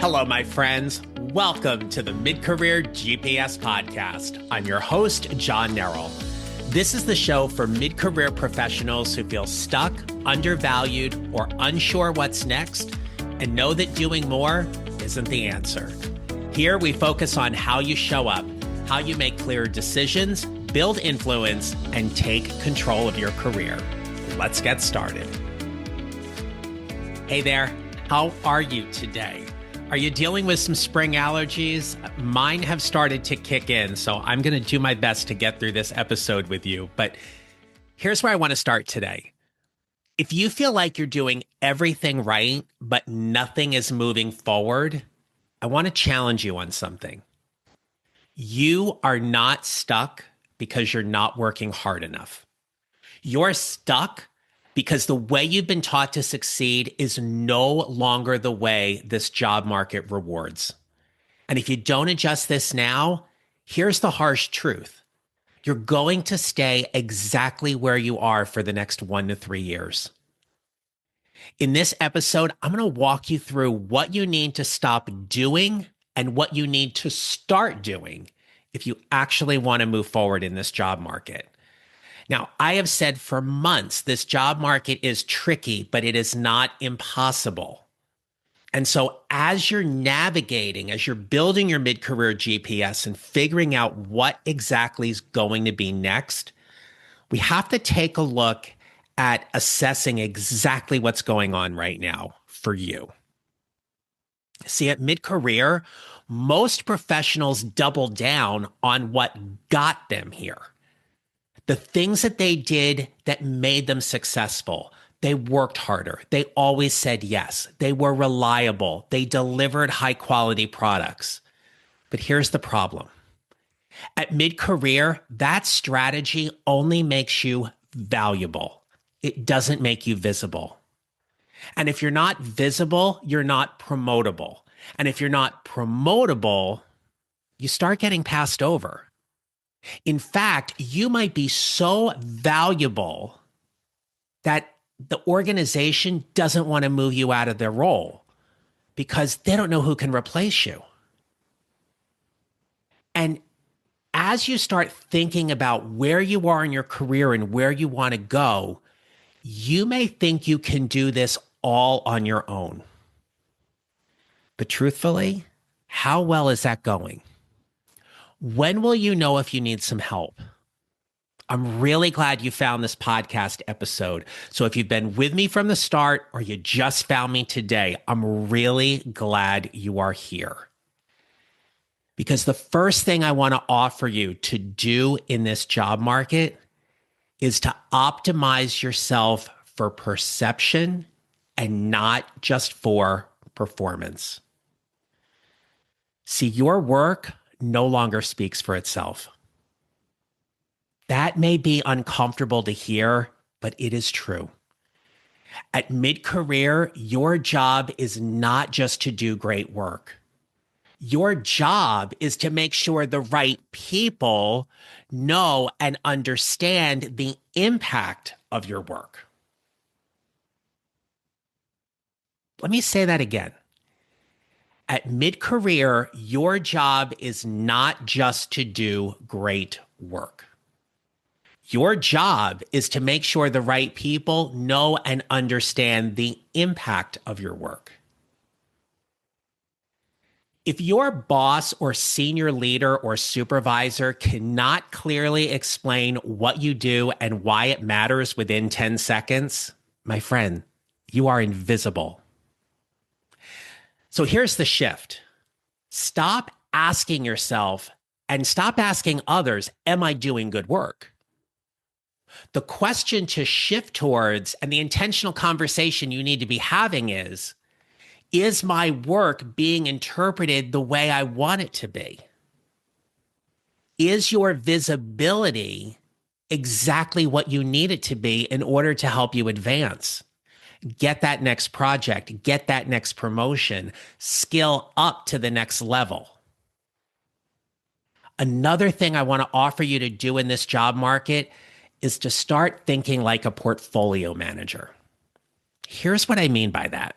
Hello, my friends. Welcome to the Mid-Career GPS podcast. I'm your host, John Nerrill. This is the show for mid-career professionals who feel stuck, undervalued, or unsure what's next, and know that doing more isn't the answer. Here, we focus on how you show up, how you make clear decisions, build influence, and take control of your career. Let's get started. Hey there, how are you today? Are you dealing with some spring allergies? Mine have started to kick in, so I'm going to do my best to get through this episode with you. But here's where I want to start today. If you feel like you're doing everything right, but nothing is moving forward, I want to challenge you on something. You are not stuck because you're not working hard enough. You're stuck because the way you've been taught to succeed is no longer the way this job market rewards. And if you don't adjust this now, here's the harsh truth. You're going to stay exactly where you are for the next 1 to 3 years. In this episode, I'm going to walk you through what you need to stop doing and what you need to start doing if you actually want to move forward in this job market. Now, I have said for months, this job market is tricky, but it is not impossible. And so as you're navigating, as you're building your mid-career GPS and figuring out what exactly is going to be next, we have to take a look at assessing exactly what's going on right now for you. See, at mid-career, most professionals double down on what got them here. The things that they did that made them successful. They worked harder. They always said yes. They were reliable. They delivered high quality products. But here's the problem. At mid-career, that strategy only makes you valuable. It doesn't make you visible. And if you're not visible, you're not promotable. And if you're not promotable, you start getting passed over. In fact, you might be so valuable that the organization doesn't want to move you out of their role because they don't know who can replace you. And as you start thinking about where you are in your career and where you want to go, you may think you can do this all on your own. But truthfully, how well is that going? When will you know if you need some help? I'm really glad you found this podcast episode. So if you've been with me from the start or you just found me today, I'm really glad you are here. Because the first thing I want to offer you to do in this job market is to optimize yourself for perception and not just for performance. See, your work no longer speaks for itself. That may be uncomfortable to hear, but it is true. At mid-career, your job is not just to do great work. Your job is to make sure the right people know and understand the impact of your work. Let me say that again. At mid-career, your job is not just to do great work. Your job is to make sure the right people know and understand the impact of your work. If your boss or senior leader or supervisor cannot clearly explain what you do and why it matters within 10 seconds, my friend, you are invisible. So here's the shift. Stop asking yourself and stop asking others, am I doing good work? The question to shift towards and the intentional conversation you need to be having is my work being interpreted the way I want it to be? Is your visibility exactly what you need it to be in order to help you advance? Get that next project, get that next promotion, skill up to the next level. Another thing I want to offer you to do in this job market is to start thinking like a portfolio manager. Here's what I mean by that.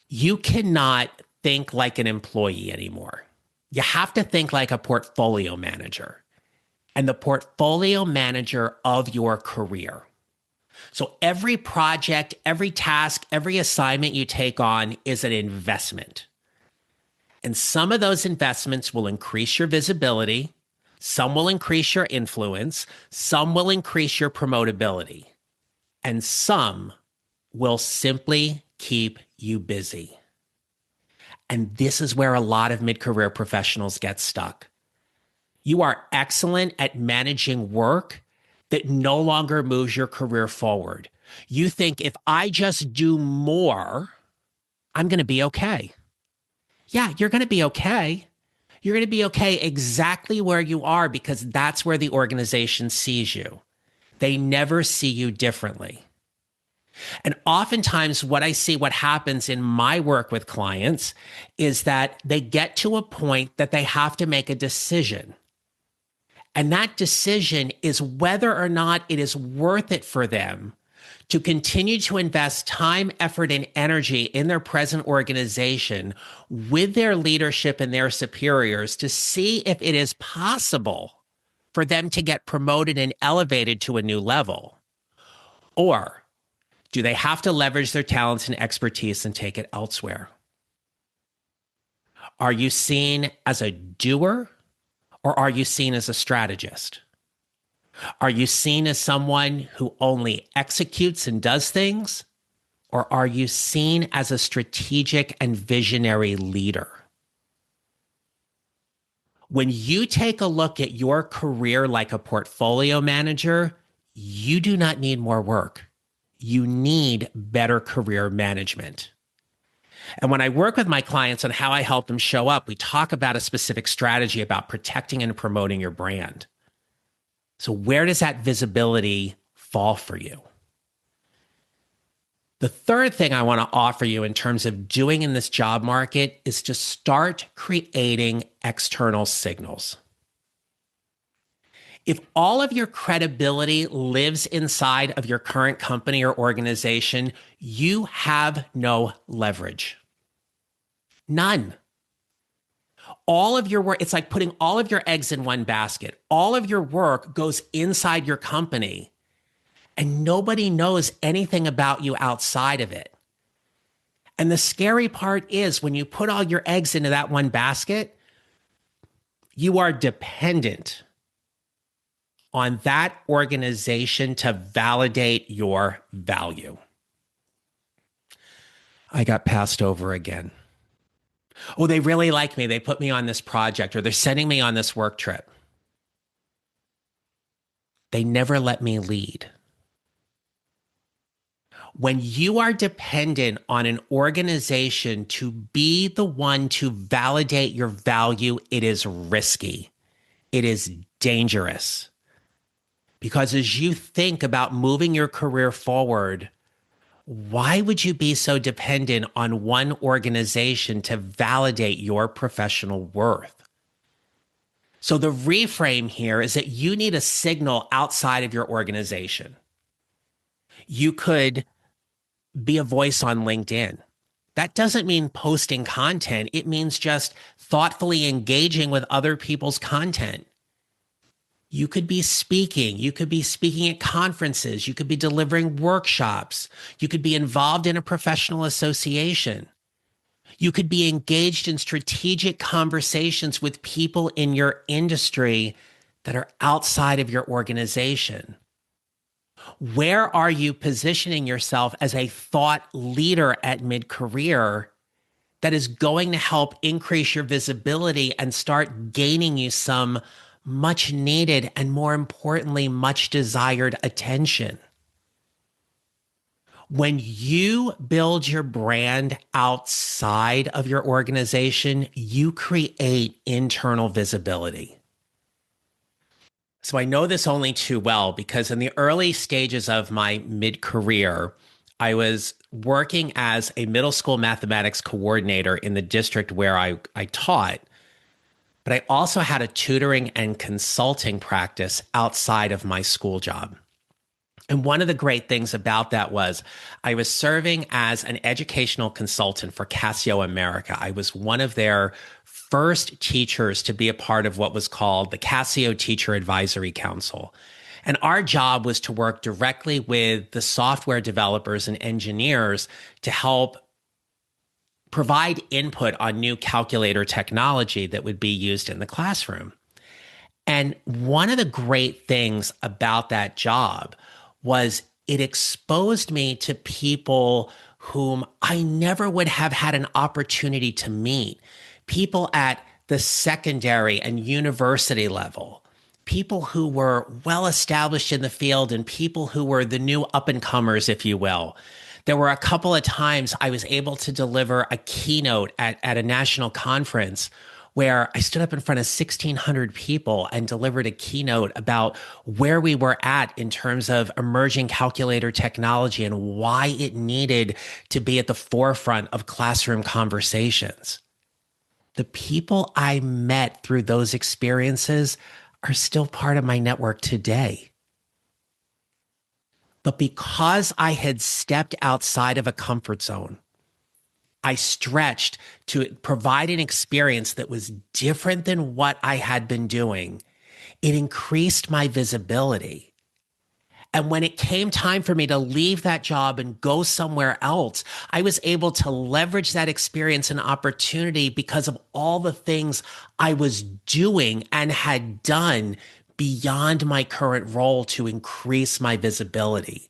You cannot think like an employee anymore. You have to think like a portfolio manager and the portfolio manager of your career. So every project, every task, every assignment you take on is an investment. And some of those investments will increase your visibility. Some will increase your influence. Some will increase your promotability. And some will simply keep you busy. And this is where a lot of mid-career professionals get stuck. You are excellent at managing work that no longer moves your career forward. You think if I just do more, I'm going to be okay. Yeah, you're going to be okay. You're going to be okay exactly where you are because that's where the organization sees you. They never see you differently. And oftentimes what I see what happens in my work with clients is that they get to a point that they have to make a decision. And that decision is whether or not it is worth it for them to continue to invest time, effort, and energy in their present organization with their leadership and their superiors to see if it is possible for them to get promoted and elevated to a new level. Or do they have to leverage their talents and expertise and take it elsewhere? Are you seen as a doer or are you seen as a strategist? Are you seen as someone who only executes and does things? Or are you seen as a strategic and visionary leader? When you take a look at your career like a portfolio manager, you do not need more work. You need better career management. And when I work with my clients on how I help them show up, we talk about a specific strategy about protecting and promoting your brand. So where does that visibility fall for you? The third thing I want to offer you in terms of doing in this job market is to start creating external signals. If all of your credibility lives inside of your current company or organization, you have no leverage. None. All of your work, it's like putting all of your eggs in one basket. All of your work goes inside your company, and nobody knows anything about you outside of it. And the scary part is when you put all your eggs into that one basket, you are dependent on that organization to validate your value. I got passed over again. Oh, they really like me. They put me on this project, or they're sending me on this work trip. They never let me lead. When you are dependent on an organization to be the one to validate your value, it is risky. It is dangerous. Because as you think about moving your career forward, why would you be so dependent on one organization to validate your professional worth? So the reframe here is that you need a signal outside of your organization. You could be a voice on LinkedIn. That doesn't mean posting content. It means just thoughtfully engaging with other people's content. You could be speaking. You could be speaking at conferences. You could be delivering workshops. You could be involved in a professional association. You could be engaged in strategic conversations with people in your industry that are outside of your organization. Where are you positioning yourself as a thought leader at mid-career that is going to help increase your visibility and start gaining you some much needed and, more importantly, much desired attention? When you build your brand outside of your organization, you create internal visibility. So I know this only too well because in the early stages of my mid-career, I was working as a middle school mathematics coordinator in the district where I taught. But I also had a tutoring and consulting practice outside of my school job. And one of the great things about that was I was serving as an educational consultant for Casio America. I was one of their first teachers to be a part of what was called the Casio Teacher Advisory Council. And our job was to work directly with the software developers and engineers to help provide input on new calculator technology that would be used in the classroom. And one of the great things about that job was it exposed me to people whom I never would have had an opportunity to meet. People at the secondary and university level, people who were well established in the field and people who were the new up and comers, if you will. There were a couple of times I was able to deliver a keynote at a national conference where I stood up in front of 1,600 people and delivered a keynote about where we were at in terms of emerging calculator technology and why it needed to be at the forefront of classroom conversations. The people I met through those experiences are still part of my network today. But because I had stepped outside of a comfort zone, I stretched to provide an experience that was different than what I had been doing. It increased my visibility. And when it came time for me to leave that job and go somewhere else, I was able to leverage that experience and opportunity because of all the things I was doing and had done beyond my current role to increase my visibility.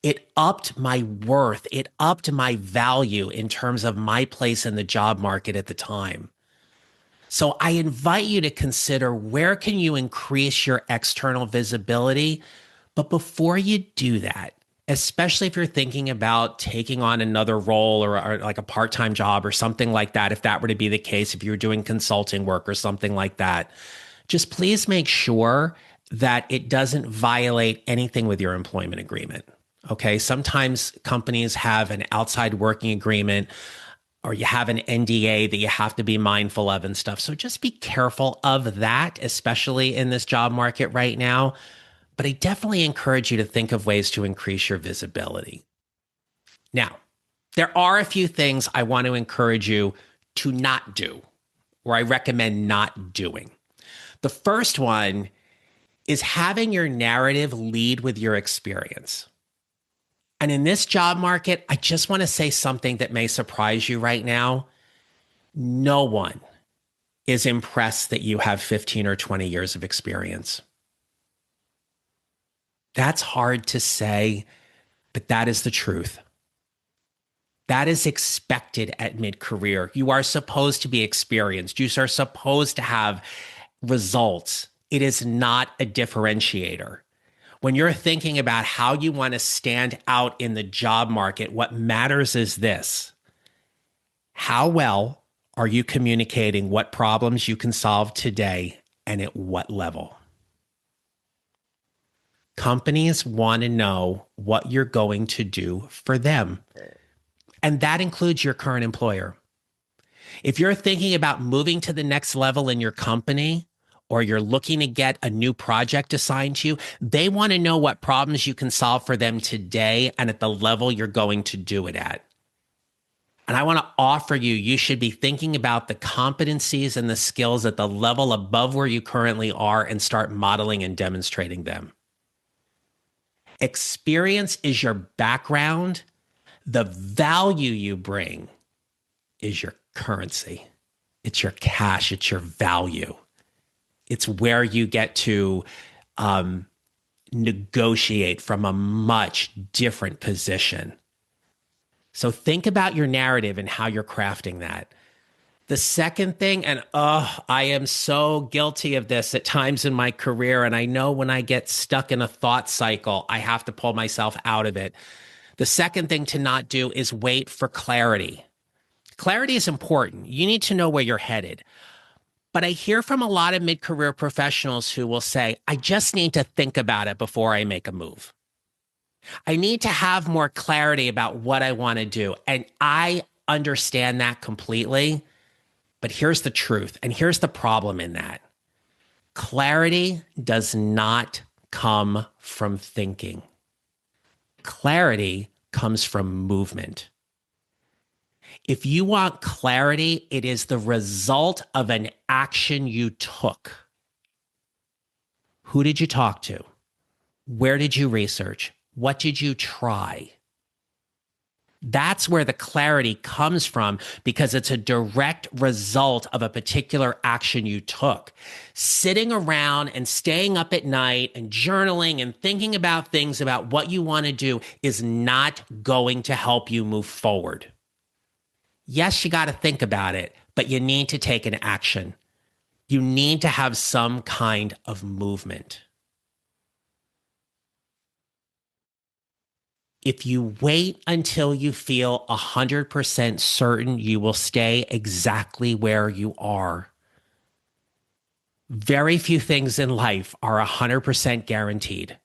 It upped my worth. It upped my value in terms of my place in the job market at the time. So I invite you to consider, where can you increase your external visibility? But before you do that, especially if you're thinking about taking on another role or like a part-time job or something like that, if that were to be the case, if you were doing consulting work or something like that, just please make sure that it doesn't violate anything with your employment agreement. Okay. Sometimes companies have an outside working agreement, or you have an NDA that you have to be mindful of and stuff. So just be careful of that, especially in this job market right now. But I definitely encourage you to think of ways to increase your visibility. Now, there are a few things I want to encourage you to not do, or I recommend not doing. The first one is having your narrative lead with your experience. And in this job market, I just want to say something that may surprise you right now. No one is impressed that you have 15 or 20 years of experience. That's hard to say, but that is the truth. That is expected at mid-career. You are supposed to be experienced. You are supposed to have results. It is not a differentiator. When you're thinking about how you want to stand out in the job market, what matters is this: how well are you communicating what problems you can solve today and at what level? Companies want to know what you're going to do for them. And that includes your current employer. If you're thinking about moving to the next level in your company, or you're looking to get a new project assigned to you, they want to know what problems you can solve for them today and at the level you're going to do it at. And I want to offer you, you should be thinking about the competencies and the skills at the level above where you currently are and start modeling and demonstrating them. Experience is your background. The value you bring is your currency. It's your cash. It's your value. It's where you get to negotiate from a much different position. So think about your narrative and how you're crafting that. The second thing, and I am so guilty of this at times in my career, and I know when I get stuck in a thought cycle, I have to pull myself out of it. The second thing to not do is wait for clarity. Clarity is important. You need to know where you're headed. But I hear from a lot of mid-career professionals who will say, I just need to think about it before I make a move. I need to have more clarity about what I want to do. And I understand that completely. But here's the truth, and here's the problem in that. Clarity does not come from thinking. Clarity comes from movement. If you want clarity, it is the result of an action you took. Who did you talk to? Where did you research? What did you try? That's where the clarity comes from, because it's a direct result of a particular action you took. Sitting around and staying up at night and journaling and thinking about things about what you want to do is not going to help you move forward. Yes, you got to think about it, but you need to take an action. You need to have some kind of movement. If you wait until you feel 100% certain you will stay exactly where you are, very few things in life are 100% guaranteed.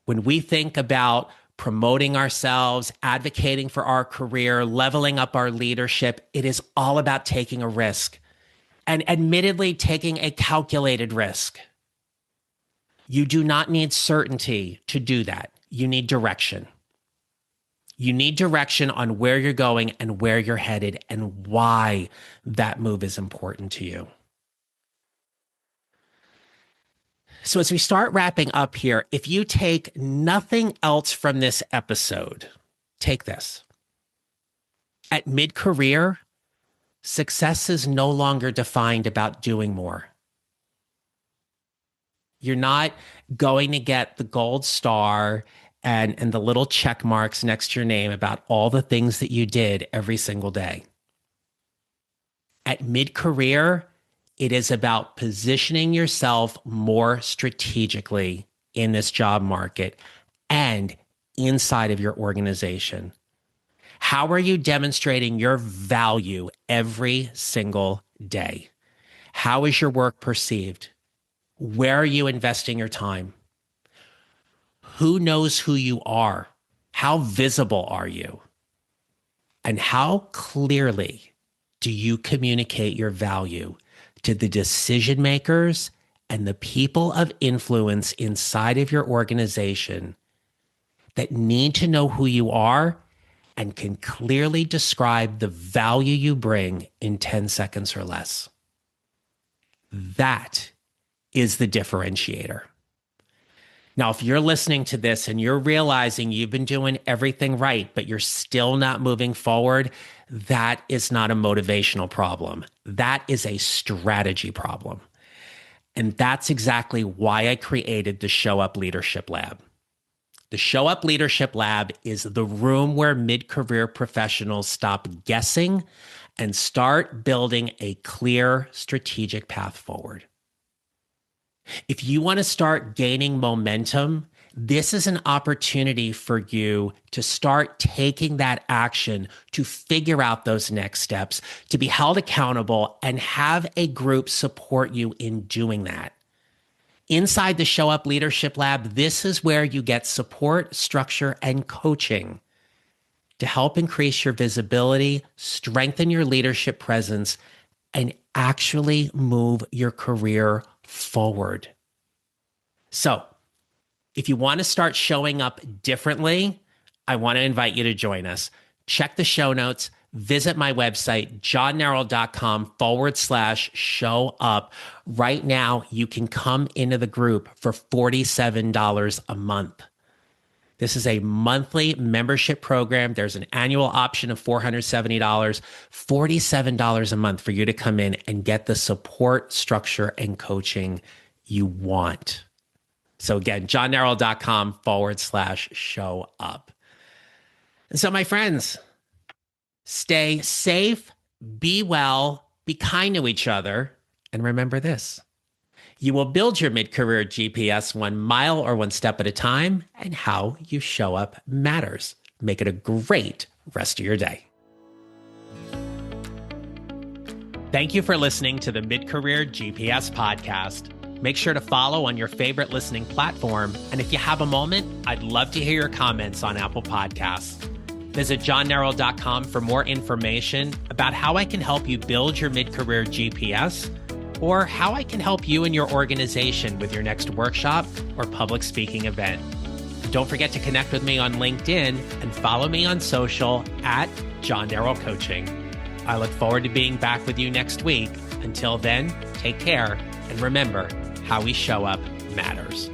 When we think about promoting ourselves, advocating for our career, leveling up our leadership, it is all about taking a risk, and admittedly taking a calculated risk. You do not need certainty to do that. You need direction. You need direction on where you're going and where you're headed and why that move is important to you. So as we start wrapping up here, if you take nothing else from this episode, take this. At mid-career, success is no longer defined about doing more. You're not going to get the gold star and the little check marks next to your name about all the things that you did every single day. At mid-career, it is about positioning yourself more strategically in this job market and inside of your organization. How are you demonstrating your value every single day? How is your work perceived? Where are you investing your time? Who knows who you are? How visible are you? And how clearly do you communicate your value to the decision makers and the people of influence inside of your organization that need to know who you are and can clearly describe the value you bring in 10 seconds or less? That is the differentiator. Now, if you're listening to this and you're realizing you've been doing everything right, but you're still not moving forward, that is not a motivational problem. That is a strategy problem. And that's exactly why I created the Show Up Leadership Lab. The Show Up Leadership Lab is the room where mid-career professionals stop guessing and start building a clear strategic path forward. If you want to start gaining momentum, this is an opportunity for you to start taking that action, to figure out those next steps, to be held accountable, and have a group support you in doing that. Inside the Show Up Leadership Lab, this is where you get support, structure, and coaching to help increase your visibility, strengthen your leadership presence, and actually move your career forward. So, if you want to start showing up differently, I want to invite you to join us. Check the show notes, visit my website, johnnarroll.com/show up. Right now, you can come into the group for $47 a month. This is a monthly membership program. There's an annual option of $470, $47 a month for you to come in and get the support, structure, and coaching you want. So again, johnnarroll.com/show up. And so my friends, stay safe, be well, be kind to each other, and remember this. You will build your mid-career GPS 1 mile or 1 step at a time, and how you show up matters. Make it a great rest of your day. Thank you for listening to the Mid-Career GPS podcast. Make sure to follow on your favorite listening platform, and if you have a moment, I'd love to hear your comments on Apple Podcasts. Visit johnnarroll.com for more information about how I can help you build your mid-career GPS, or how I can help you and your organization with your next workshop or public speaking event. don't forget to connect with me on LinkedIn and follow me on social at John Darrell Coaching. I look forward to being back with you next week. Until then, take care, and remember, how we show up matters.